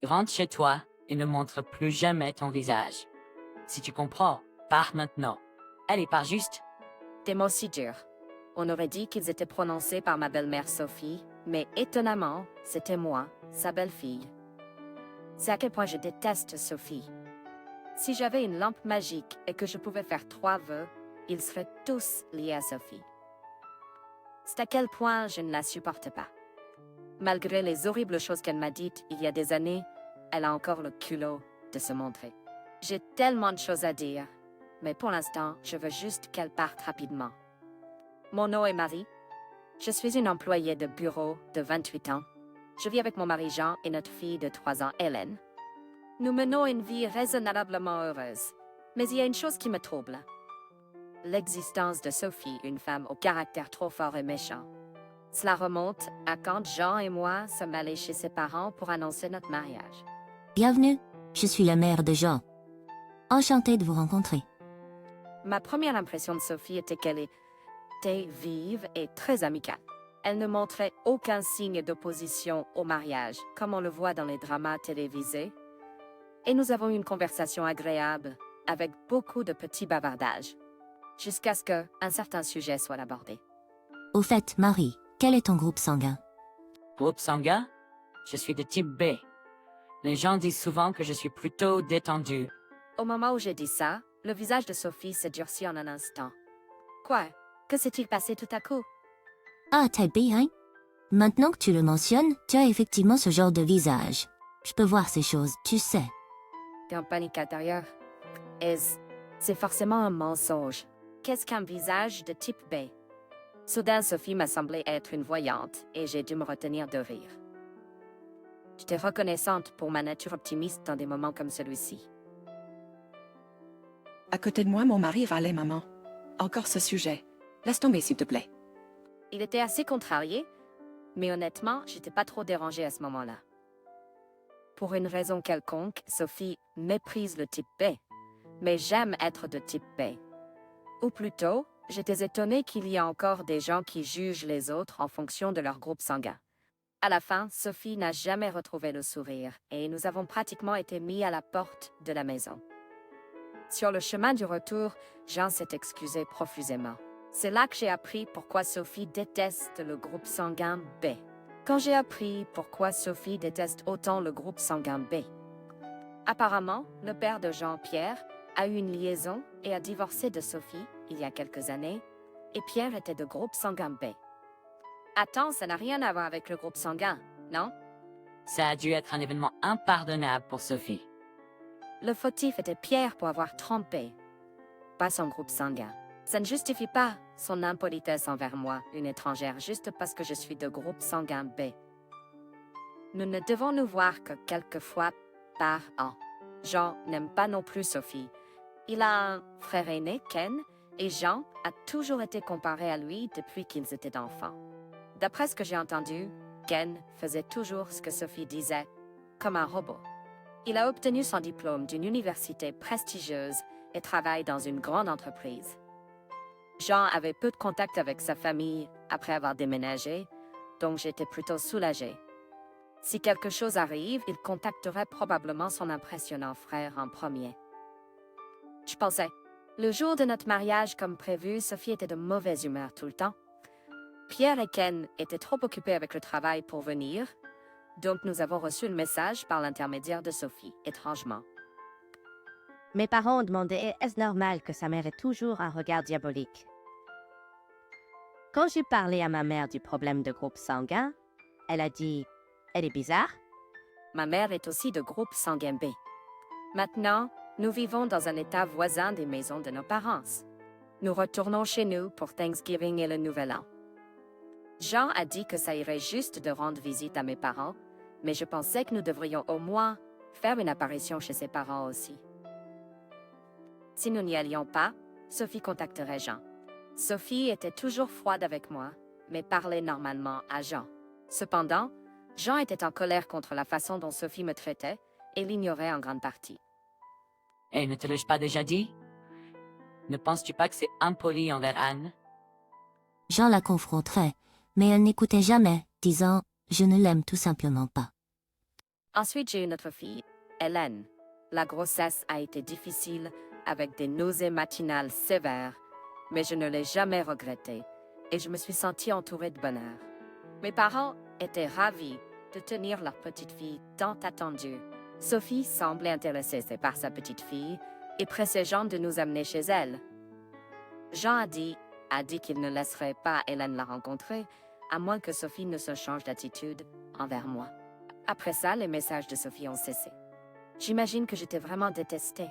Rentre chez toi et ne montre plus jamais ton visage. Si tu comprends, pars maintenant. Elle est pas juste. Des mots si durs. On aurait dit qu'ils étaient prononcés par ma belle-mère Sophie, mais étonnamment, c'était moi, sa belle-fille. C'est à quel point je déteste Sophie. Si j'avais une lampe magique et que je pouvais faire 3 vœux, ils seraient tous liés à Sophie. C'est à quel point je ne la supporte pas. Malgré les horribles choses qu'elle m'a dites il y a des années, elle a encore le culot de se montrer. J'ai tellement de choses à dire, mais pour l'instant, je veux juste qu'elle parte rapidement. Mon nom est Marie. Je suis une employée de bureau de 28 ans. Je vis avec mon mari Jean et notre fille de 3 ans, Hélène. Nous menons une vie raisonnablement heureuse, mais il y a une chose qui me trouble. L'existence de Sophie, une femme au caractère trop fort et méchant. Cela remonte à quand Jean et moi sommes allés chez ses parents pour annoncer notre mariage. Bienvenue, je suis la mère de Jean. Enchantée de vous rencontrer. Ma première impression de Sophie était qu'elle était vive et très amicale. Elle ne montrait aucun signe d'opposition au mariage, comme on le voit dans les dramas télévisés. Et nous avons eu une conversation agréable, avec beaucoup de petits bavardages, jusqu'à ce qu'un certain sujet soit abordé. Au fait, Marie, quel est ton groupe sanguin? Groupe sanguin? Je suis de type B. Les gens disent souvent que je suis plutôt détendu. Au moment où j'ai dit ça, le visage de Sophie s'est durci en un instant. Quoi? Que s'est-il passé tout à coup? Ah, t'es bien, hein? Maintenant que tu le mentionnes, tu as effectivement ce genre de visage. Je peux voir ces choses, tu sais. T'es en panique intérieure. C'est forcément un mensonge. Qu'est-ce qu'un visage de type B? Soudain, Sophie m'a semblé être une voyante et j'ai dû me retenir de rire. J'étais reconnaissante pour ma nature optimiste dans des moments comme celui-ci. À côté de moi, mon mari râlait, maman. Encore ce sujet. Laisse tomber, s'il te plaît. Il était assez contrarié, mais honnêtement, j'étais pas trop dérangée à ce moment-là. Pour une raison quelconque, Sophie méprise le type B, mais j'aime être de type B. Ou plutôt, j'étais étonnée qu'il y ait encore des gens qui jugent les autres en fonction de leur groupe sanguin. À la fin, Sophie n'a jamais retrouvé le sourire et nous avons pratiquement été mis à la porte de la maison. Sur le chemin du retour, Jean s'est excusé profusément. C'est là que j'ai appris pourquoi Sophie déteste le groupe sanguin B. Quand j'ai appris pourquoi Sophie déteste autant le groupe sanguin B. Apparemment, le père de Jean-Pierre a eu une liaison et a divorcé de Sophie il y a quelques années, et Pierre était de groupe sanguin B. Attends, ça n'a rien à voir avec le groupe sanguin, non? Ça a dû être un événement impardonnable pour Sophie. Le fautif était Pierre pour avoir trompé, pas son groupe sanguin. Ça ne justifie pas son impolitesse envers moi, une étrangère, juste parce que je suis de groupe sanguin B. Nous ne devons nous voir que quelques fois par an. Jean n'aime pas non plus Sophie. Il a un frère aîné, Ken, et Jean a toujours été comparé à lui depuis qu'ils étaient enfants. D'après ce que j'ai entendu, Ken faisait toujours ce que Sophie disait, comme un robot. Il a obtenu son diplôme d'une université prestigieuse et travaille dans une grande entreprise. Jean avait peu de contact avec sa famille après avoir déménagé, donc j'étais plutôt soulagée. Si quelque chose arrive, il contacterait probablement son impressionnant frère en premier. Je pensais, le jour de notre mariage comme prévu, Sophie était de mauvaise humeur tout le temps. Pierre et Ken étaient trop occupés avec le travail pour venir, donc nous avons reçu le message par l'intermédiaire de Sophie, étrangement. Mes parents ont demandé est-ce normal que sa mère ait toujours un regard diabolique. Quand j'ai parlé à ma mère du problème de groupe sanguin, elle a dit elle est bizarre. Ma mère est aussi de groupe sanguin B. Maintenant, nous vivons dans un état voisin des maisons de nos parents. Nous retournons chez nous pour Thanksgiving et le Nouvel An. Jean a dit que ça irait juste de rendre visite à mes parents, mais je pensais que nous devrions au moins faire une apparition chez ses parents aussi. Si nous n'y allions pas, Sophie contacterait Jean. Sophie était toujours froide avec moi, mais parlait normalement à Jean. Cependant, Jean était en colère contre la façon dont Sophie me traitait et l'ignorait en grande partie. Et ne te l'ai-je pas déjà dit? Ne penses-tu pas que c'est impoli envers Anne? Jean la confronterait, mais elle n'écoutait jamais, disant « je ne l'aime tout simplement pas ». Ensuite, j'ai eu notre fille, Hélène. La grossesse a été difficile avec des nausées matinales sévères, mais je ne l'ai jamais regretté et je me suis sentie entourée de bonheur. Mes parents étaient ravis de tenir leur petite fille tant attendue. Sophie semblait intéressée par sa petite fille et pressait Jean de nous amener chez elle. Jean a dit qu'il ne laisserait pas Hélène la rencontrer, à moins que Sophie ne se change d'attitude envers moi. Après ça, les messages de Sophie ont cessé. J'imagine que j'étais vraiment détestée.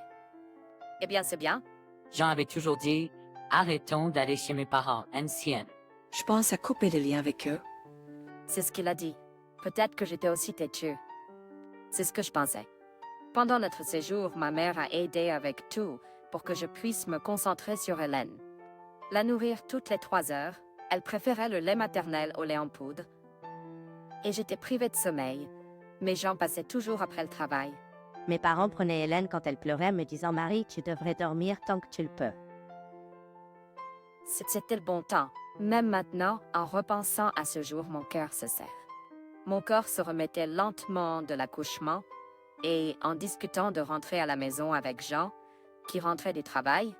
Eh bien, c'est bien. Jean avait toujours dit, arrêtons d'aller chez mes parents anciens. Je pense à couper le lien avec eux. C'est ce qu'il a dit. Peut-être que j'étais aussi têtue. C'est ce que je pensais. Pendant notre séjour, ma mère a aidé avec tout pour que je puisse me concentrer sur Hélène. La nourrir toutes les 3 heures, elle préférait le lait maternel au lait en poudre. Et j'étais privée de sommeil, mais Jean passait toujours après le travail. Mes parents prenaient Hélène quand elle pleurait, me disant « Marie, tu devrais dormir tant que tu le peux. » C'était le bon temps. Même maintenant, en repensant à ce jour, mon cœur se serre. Mon corps se remettait lentement de l'accouchement et en discutant de rentrer à la maison avec Jean, qui rentrait du travail,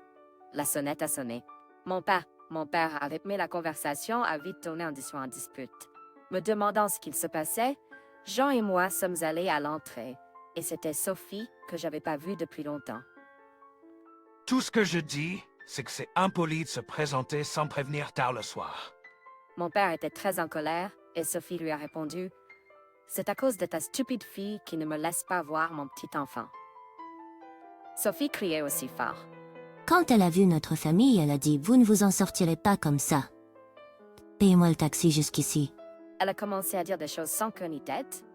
la sonnette a sonné. Mon père avait aimé la conversation, a vite tourné en dispute. Me demandant ce qu'il se passait, Jean et moi sommes allés à l'entrée et c'était Sophie que j'avais pas vue depuis longtemps. Tout ce que je dis, c'est que c'est impoli de se présenter sans prévenir tard le soir. Mon père était très en colère et Sophie lui a répondu « C'est à cause de ta stupide fille qui ne me laisse pas voir mon petit enfant. » Sophie criait aussi fort. Quand elle a vu notre famille, elle a dit « Vous ne vous en sortirez pas comme ça. Payez-moi le taxi jusqu'ici. » Elle a commencé à dire des choses sans queue ni tête.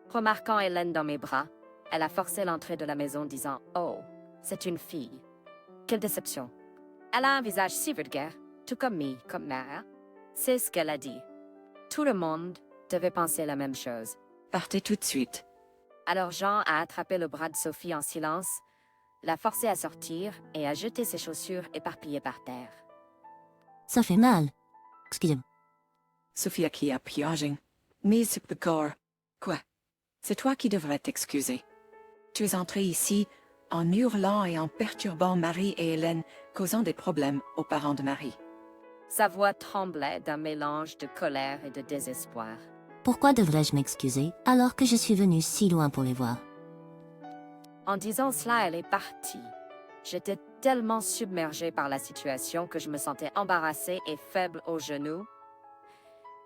Remarquant Hélène dans mes bras, elle a forcé l'entrée de la maison disant « Oh, c'est une fille. Quelle déception. Elle a un visage si vulgaire, tout comme mère. » C'est ce qu'elle a dit. Tout le monde devait penser la même chose. Partez tout de suite. Alors Jean a attrapé le bras de Sophie en silence, l'a forcée à sortir et a jeté ses chaussures éparpillées par terre. Ça fait mal. Excusez-moi. Sophie a crié à Piaging. Mise sur le corps. Quoi? C'est toi qui devrais t'excuser. Tu es entré ici en hurlant et en perturbant Marie et Hélène, causant des problèmes aux parents de Marie. Sa voix tremblait d'un mélange de colère et de désespoir. Pourquoi devrais-je m'excuser alors que je suis venue si loin pour les voir? En disant cela, elle est partie. J'étais tellement submergée par la situation que je me sentais embarrassée et faible aux genoux.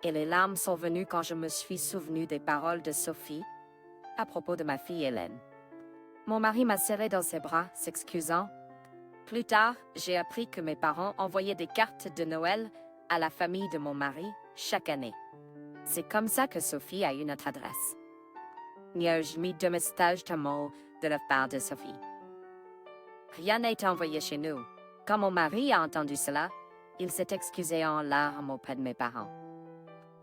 Et les larmes sont venues quand je me suis souvenue des paroles de Sophie à propos de ma fille Hélène. Mon mari m'a serrée dans ses bras, s'excusant. Plus tard, j'ai appris que mes parents envoyaient des cartes de Noël à la famille de mon mari chaque année. C'est comme ça que Sophie a eu notre adresse. N'ai-je mis de messages d'amour de la part de Sophie. Rien n'a été envoyé chez nous. Quand mon mari a entendu cela, il s'est excusé en larmes auprès de mes parents.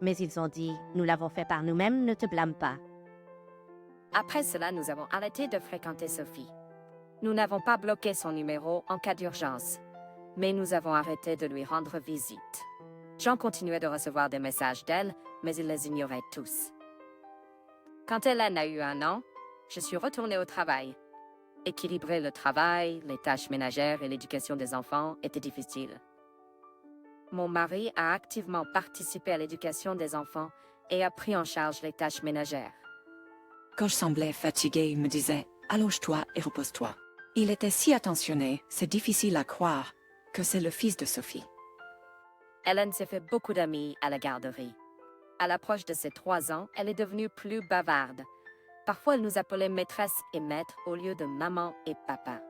Mais ils ont dit « Nous l'avons fait par nous-mêmes, ne te blâme pas. » Après cela, nous avons arrêté de fréquenter Sophie. Nous n'avons pas bloqué son numéro en cas d'urgence, mais nous avons arrêté de lui rendre visite. Jean continuait de recevoir des messages d'elle, mais il les ignorait tous. Quand Hélène a eu 1 an, je suis retournée au travail. Équilibrer le travail, les tâches ménagères et l'éducation des enfants était difficile. Mon mari a activement participé à l'éducation des enfants et a pris en charge les tâches ménagères. Quand je semblais fatiguée, il me disait « Allonge-toi et repose-toi ». Il était si attentionné, c'est difficile à croire que c'est le fils de Sophie. Hélène s'est fait beaucoup d'amis à la garderie. À l'approche de ses 3 ans, elle est devenue plus bavarde. Parfois, elle nous appelait maîtresse et maître au lieu de maman et papa.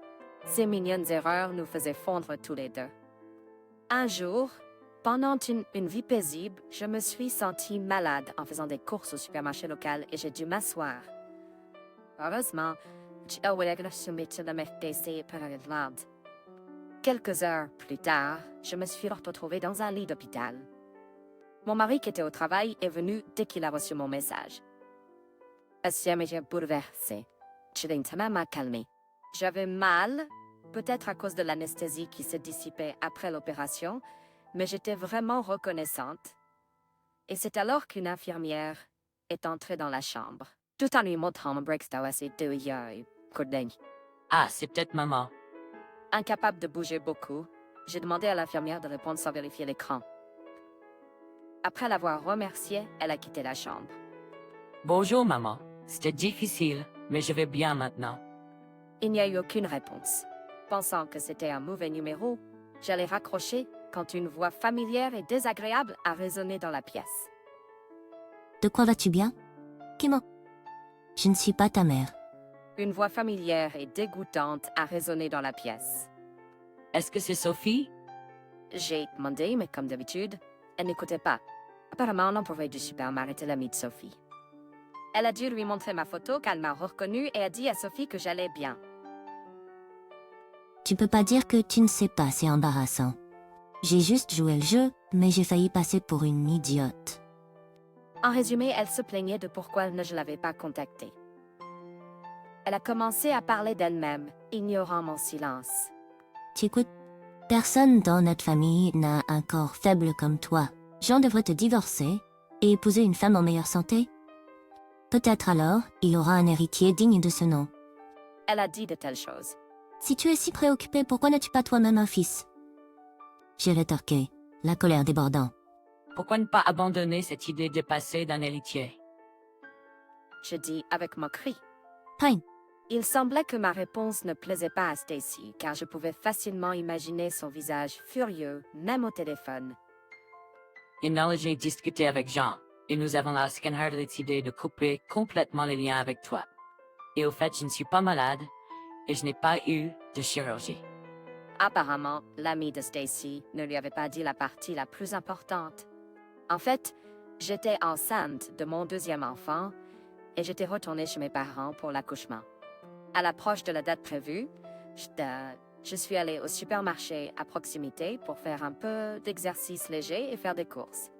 Ces mignonnes erreurs nous faisaient fondre tous les deux. Un jour, pendant une vie paisible, je me suis sentie malade en faisant des courses au supermarché local et j'ai dû m'asseoir. Heureusement, quelques heures plus tard, je me suis retrouvée dans un lit d'hôpital. Mon mari qui était au travail est venu dès qu'il a reçu mon message. Elle m'était bouleversée. Ça m'a calmée. J'avais mal, peut-être à cause de l'anesthésie qui s'est dissipée après l'opération, mais j'étais vraiment reconnaissante. Et c'est alors qu'une infirmière est entrée dans la chambre. tout en lui montrant mon breakstone assez de Courdain. Ah, c'est peut-être maman. Incapable de bouger beaucoup, j'ai demandé à l'infirmière de répondre sans vérifier l'écran. Après l'avoir remerciée, elle a quitté la chambre. Bonjour, maman. C'était difficile, mais je vais bien maintenant. Il n'y a eu aucune réponse. Pensant que c'était un mauvais numéro, j'allais raccrocher quand une voix familière et désagréable a résonné dans la pièce. De quoi vas-tu bien? Comment? Je ne suis pas ta mère. Une voix familière et dégoûtante a résonné dans la pièce. Est-ce que c'est Sophie? J'ai demandé, mais comme d'habitude, elle n'écoutait pas. Apparemment, l'employé du supermarché était l'ami de Sophie. Elle a dû lui montrer ma photo qu'elle m'a reconnue et a dit à Sophie que j'allais bien. Tu peux pas dire que tu ne sais pas, c'est embarrassant. J'ai juste joué le jeu, mais j'ai failli passer pour une idiote. En résumé, elle se plaignait de pourquoi je ne l'avais pas contactée. Elle a commencé à parler d'elle-même, ignorant mon silence. Tu écoutes, personne dans notre famille n'a un corps faible comme toi. Jean devrait te divorcer et épouser une femme en meilleure santé. Peut-être alors, il aura un héritier digne de ce nom. Elle a dit de telles choses. Si tu es si préoccupé, pourquoi n'as-tu pas toi-même un fils? J'ai rétorqué, la colère débordant. Pourquoi ne pas abandonner cette idée dépassée d'un héritier? Je dis avec moquerie. Fine. Il semblait que ma réponse ne plaisait pas à Stacy, car je pouvais facilement imaginer son visage furieux, même au téléphone. J'ai discuté avec Jean, et nous avons la scanner décidé de couper complètement les liens avec toi. Et au fait, je ne suis pas malade, et je n'ai pas eu de chirurgie. Apparemment, l'ami de Stacy ne lui avait pas dit la partie la plus importante. En fait, j'étais enceinte de mon deuxième enfant, et j'étais retournée chez mes parents pour l'accouchement. À l'approche de la date prévue, je suis allée au supermarché à proximité pour faire un peu d'exercice léger et faire des courses.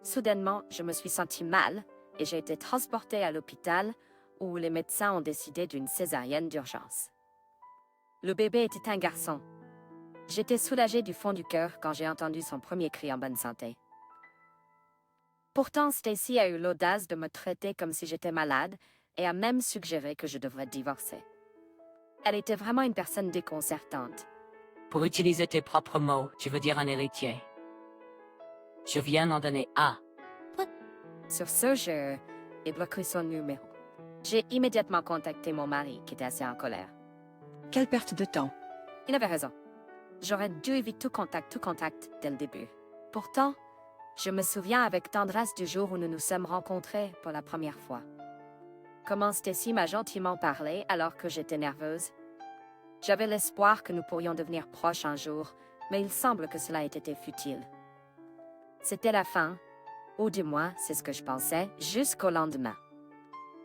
Soudainement, je me suis sentie mal et j'ai été transportée à l'hôpital où les médecins ont décidé d'une césarienne d'urgence. Le bébé était un garçon. J'étais soulagée du fond du cœur quand j'ai entendu son premier cri en bonne santé. Pourtant, Stacy a eu l'audace de me traiter comme si j'étais malade et a même suggéré que je devrais divorcer. Elle était vraiment une personne déconcertante. Pour utiliser tes propres mots, tu veux dire un héritier. Je viens d'en donner un. Sur ce, j'ai bloqué son numéro. J'ai immédiatement contacté mon mari, qui était assez en colère. Quelle perte de temps. Il avait raison. J'aurais dû éviter tout contact dès le début. Pourtant, je me souviens avec tendresse du jour où nous nous sommes rencontrés pour la première fois. Comment Stacy m'a gentiment parlé alors que j'étais nerveuse. J'avais l'espoir que nous pourrions devenir proches un jour, mais il semble que cela ait été futile. C'était la fin, ou du moins, c'est ce que je pensais, jusqu'au lendemain.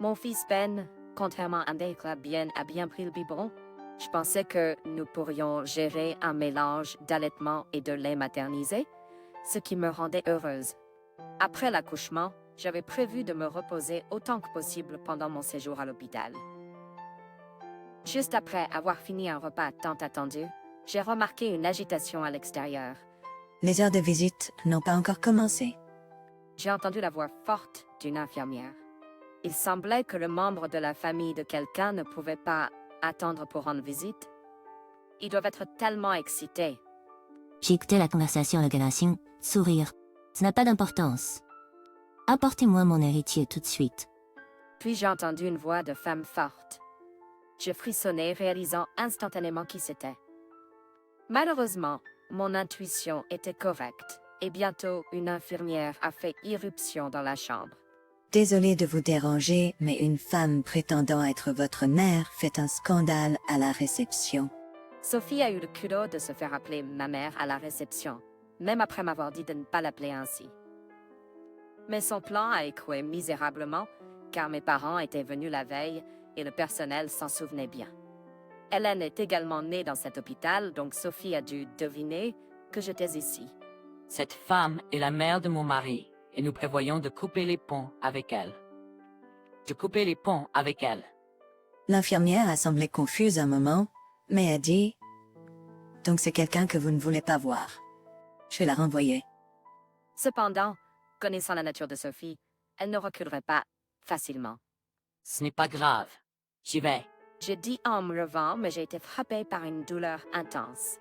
Mon fils Ben, contrairement à Decla, a bien pris le biberon. Je pensais que nous pourrions gérer un mélange d'allaitement et de lait maternisé, ce qui me rendait heureuse. Après l'accouchement, j'avais prévu de me reposer autant que possible pendant mon séjour à l'hôpital. Juste après avoir fini un repas tant attendu, j'ai remarqué une agitation à l'extérieur. Les heures de visite n'ont pas encore commencé. J'ai entendu la voix forte d'une infirmière. Il semblait que le membre de la famille de quelqu'un ne pouvait pas attendre pour rendre visite. Ils doivent être tellement excités. J'ai écouté la conversation avec Galassine, sourire. Ça n'a pas d'importance. Apportez-moi mon héritier tout de suite. Puis j'ai entendu une voix de femme forte. Je frissonnais, réalisant instantanément qui c'était. Malheureusement, mon intuition était correcte, et bientôt une infirmière a fait irruption dans la chambre. Désolée de vous déranger, mais une femme prétendant être votre mère fait un scandale à la réception. Sophie a eu le culot de se faire appeler ma mère à la réception, même après m'avoir dit de ne pas l'appeler ainsi. Mais son plan a échoué misérablement, car mes parents étaient venus la veille et le personnel s'en souvenait bien. Hélène est également née dans cet hôpital, donc Sophie a dû deviner que j'étais ici. Cette femme est la mère de mon mari, et nous prévoyons de couper les ponts avec elle. L'infirmière a semblé confuse un moment, mais a dit « Donc c'est quelqu'un que vous ne voulez pas voir. Je vais la renvoyer. » Cependant, connaissant la nature de Sophie, elle ne reculerait pas facilement. Ce n'est pas grave. J'y vais. J'ai dit en me levant, mais j'ai été frappée par une douleur intense.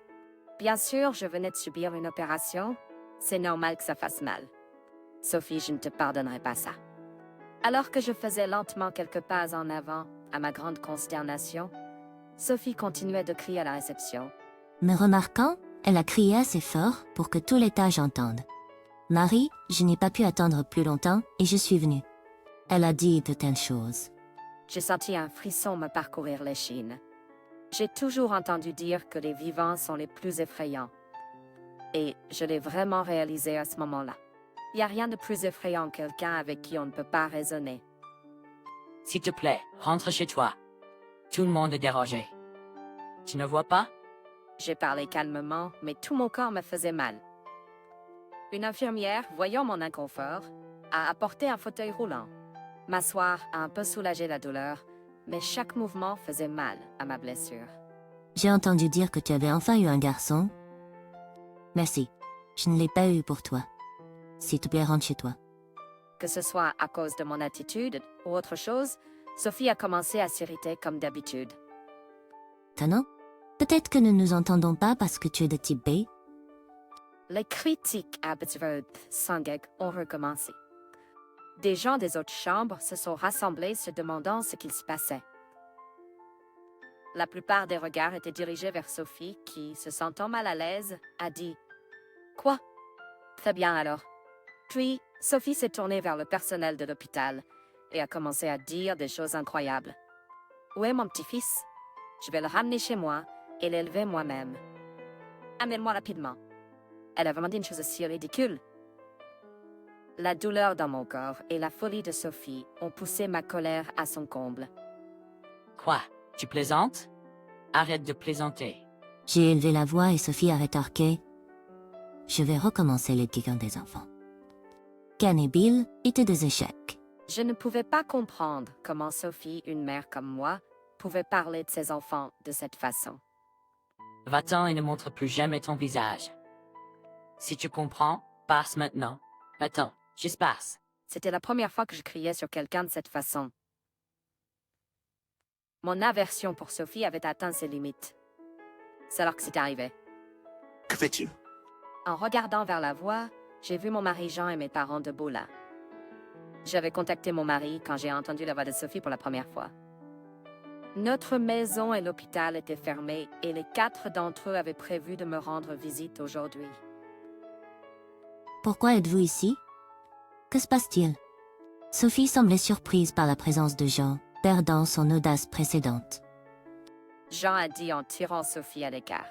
Bien sûr, je venais de subir une opération. C'est normal que ça fasse mal. Sophie, je ne te pardonnerai pas ça. Alors que je faisais lentement quelques pas en avant, à ma grande consternation, Sophie continuait de crier à la réception. Me remarquant, elle a crié assez fort pour que tout l'étage entende. Marie, je n'ai pas pu attendre plus longtemps et je suis venue. Elle a dit de telles choses. J'ai senti un frisson me parcourir l'échine. J'ai toujours entendu dire que les vivants sont les plus effrayants. Et je l'ai vraiment réalisé à ce moment-là. Il n'y a rien de plus effrayant que quelqu'un avec qui on ne peut pas raisonner. S'il te plaît, rentre chez toi. Tout le monde est dérangé. Tu ne vois pas? J'ai parlé calmement, mais tout mon corps me faisait mal. Une infirmière, voyant mon inconfort, a apporté un fauteuil roulant. M'asseoir a un peu soulagé la douleur, mais chaque mouvement faisait mal à ma blessure. J'ai entendu dire que tu avais enfin eu un garçon. Merci, je ne l'ai pas eu pour toi. S'il te plaît, rentre chez toi. Que ce soit à cause de mon attitude ou autre chose, Sophie a commencé à s'irriter comme d'habitude. Tannant? Peut-être que nous nous entendons pas parce que tu es de type B. Les critiques à Abbotsford Sangeg ont recommencé. Des gens des autres chambres se sont rassemblés se demandant ce qu'il se passait. La plupart des regards étaient dirigés vers Sophie qui, se sentant mal à l'aise, a dit « Quoi? Très bien alors. » Puis, Sophie s'est tournée vers le personnel de l'hôpital et a commencé à dire des choses incroyables. « Où est mon petit-fils? Je vais le ramener chez moi et l'élever moi-même. Amène-moi rapidement. » Elle a vraiment dit une chose si ridicule. La douleur dans mon corps et la folie de Sophie ont poussé ma colère à son comble. Quoi? Tu plaisantes? Arrête de plaisanter. J'ai élevé la voix et Sophie a rétorqué. Je vais recommencer l'éducation des enfants. Ken et Bill étaient des échecs. Je ne pouvais pas comprendre comment Sophie, une mère comme moi, pouvait parler de ses enfants de cette façon. Va-t'en et ne montre plus jamais ton visage. Si tu comprends, passe maintenant. Attends, juste passe. C'était la première fois que je criais sur quelqu'un de cette façon. Mon aversion pour Sophie avait atteint ses limites. C'est alors que c'est arrivé. Que fais-tu? En regardant vers la voie, j'ai vu mon mari Jean et mes parents debout là. J'avais contacté mon mari quand j'ai entendu la voix de Sophie pour la première fois. Notre maison et l'hôpital étaient fermés et les 4 d'entre eux avaient prévu de me rendre visite aujourd'hui. Pourquoi êtes-vous ici? Que se passe-t-il? Sophie semblait surprise par la présence de Jean, perdant son audace précédente. Jean a dit en tirant Sophie à l'écart.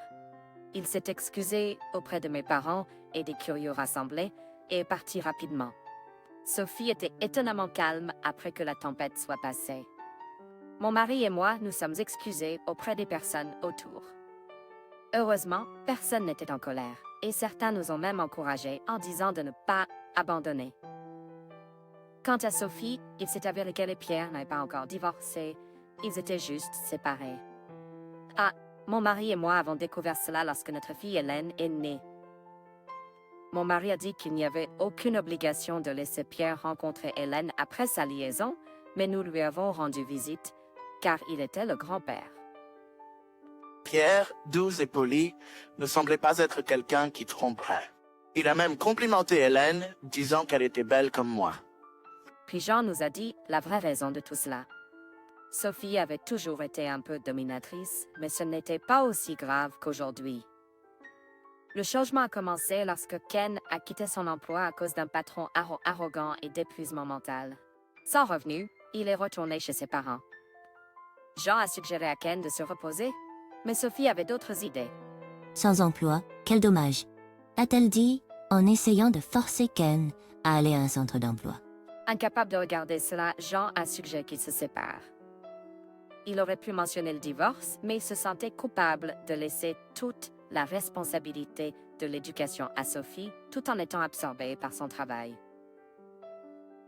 Il s'est excusé auprès de mes parents et des curieux rassemblés et est parti rapidement. Sophie était étonnamment calme après que la tempête soit passée. Mon mari et moi nous sommes excusés auprès des personnes autour. Heureusement, personne n'était en colère et certains nous ont même encouragés en disant de ne pas abandonner. Quant à Sophie, il s'est avéré qu'elle et Pierre n'avaient pas encore divorcé, ils étaient juste séparés. Ah, mon mari et moi avons découvert cela lorsque notre fille Hélène est née. Mon mari a dit qu'il n'y avait aucune obligation de laisser Pierre rencontrer Hélène après sa liaison, mais nous lui avons rendu visite, car il était le grand-père. Pierre, doux et poli, ne semblait pas être quelqu'un qui tromperait. Il a même complimenté Hélène, disant qu'elle était belle comme moi. Puis Jean nous a dit la vraie raison de tout cela. Sophie avait toujours été un peu dominatrice, mais ce n'était pas aussi grave qu'aujourd'hui. Le changement a commencé lorsque Ken a quitté son emploi à cause d'un patron arrogant et d'épuisement mental. Sans revenu, il est retourné chez ses parents. Jean a suggéré à Ken de se reposer, mais Sophie avait d'autres idées. Sans emploi, quel dommage, a-t-elle dit en essayant de forcer Ken à aller à un centre d'emploi. Incapable de regarder cela, Jean a suggéré qu'ils se séparent. Il aurait pu mentionner le divorce, mais il se sentait coupable de laisser toute la responsabilité de l'éducation à Sophie, tout en étant absorbé par son travail.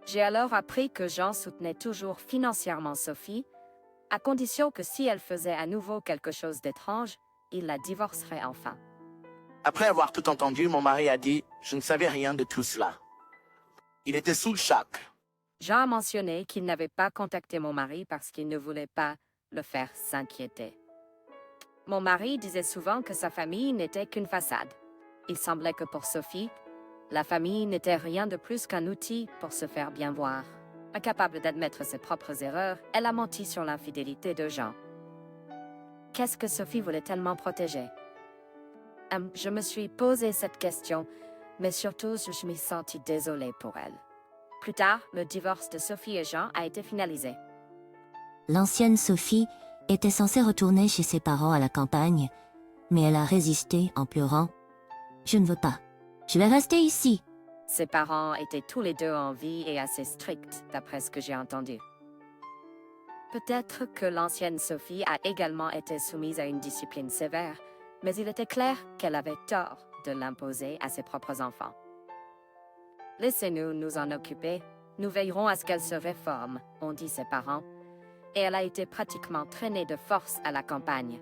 J'ai alors appris que Jean soutenait toujours financièrement Sophie, à condition que si elle faisait à nouveau quelque chose d'étrange, il la divorcerait enfin. Après avoir tout entendu, mon mari a dit « Je ne savais rien de tout cela ». Il était sous le choc. Jean a mentionné qu'il n'avait pas contacté mon mari parce qu'il ne voulait pas le faire s'inquiéter. Mon mari disait souvent que sa famille n'était qu'une façade. Il semblait que pour Sophie, la famille n'était rien de plus qu'un outil pour se faire bien voir. Incapable d'admettre ses propres erreurs, elle a menti sur l'infidélité de Jean. Qu'est-ce que Sophie voulait tellement protéger? Je me suis posé cette question, mais surtout je me suis sentie désolée pour elle. Plus tard, le divorce de Sophie et Jean a été finalisé. L'ancienne Sophie était censée retourner chez ses parents à la campagne, mais elle a résisté en pleurant. « Je ne veux pas. Je vais rester ici. » Ses parents étaient tous les deux en vie et assez stricts, d'après ce que j'ai entendu. Peut-être que l'ancienne Sophie a également été soumise à une discipline sévère, mais il était clair qu'elle avait tort de l'imposer à ses propres enfants. Laissez-nous nous en occuper. Nous veillerons à ce qu'elle se réforme, ont dit ses parents, et elle a été pratiquement traînée de force à la campagne.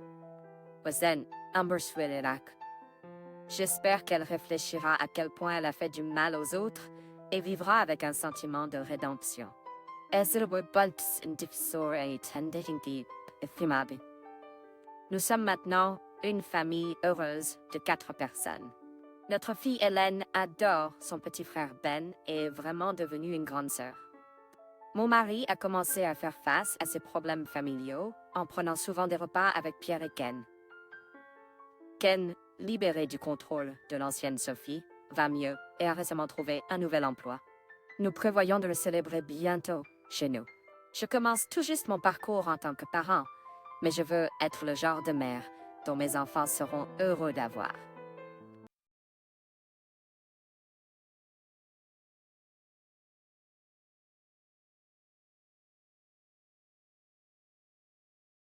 J'espère qu'elle réfléchira à quel point elle a fait du mal aux autres et vivra avec un sentiment de rédemption. Nous sommes maintenant une famille heureuse de 4 personnes. Notre fille Hélène adore son petit frère Ben et est vraiment devenue une grande sœur. Mon mari a commencé à faire face à ses problèmes familiaux en prenant souvent des repas avec Pierre et Ken. Ken, libéré du contrôle de l'ancienne Sophie, va mieux et a récemment trouvé un nouvel emploi. Nous prévoyons de le célébrer bientôt chez nous. Je commence tout juste mon parcours en tant que parent, mais je veux être le genre de mère dont mes enfants seront heureux d'avoir.